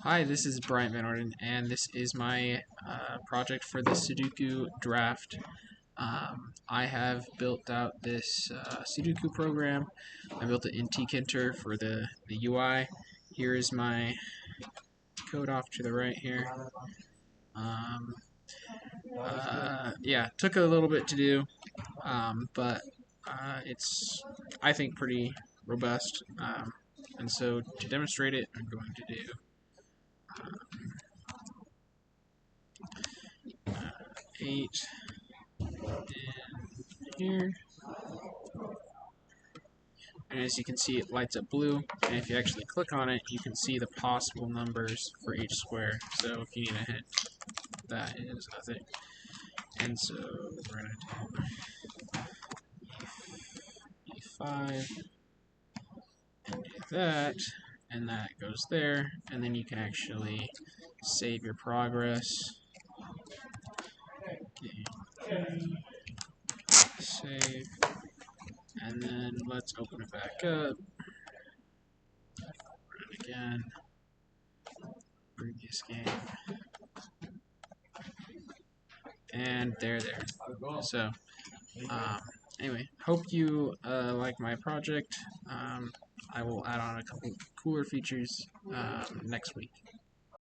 Hi, this is Bryant Van Orden, and this is my project for the Sudoku draft. I have built out this Sudoku program. I built it in Tkinter for the UI. Here is my code off to the right here. Yeah, took a little bit to do, but it's, I think, pretty robust. And so to demonstrate it, I'm going to do 8 in here. And as you can see, it lights up blue, and if you actually click on it, you can see the possible numbers for each square. So if you need a hint, that is a thing. And so we're going to do E5, and do that, and that goes there, and then you can actually save your progress. Save, and then let's open it back up. Run it again. Previous game. And there. So, anyway, hope you like my project. I will add on a couple cooler features next week.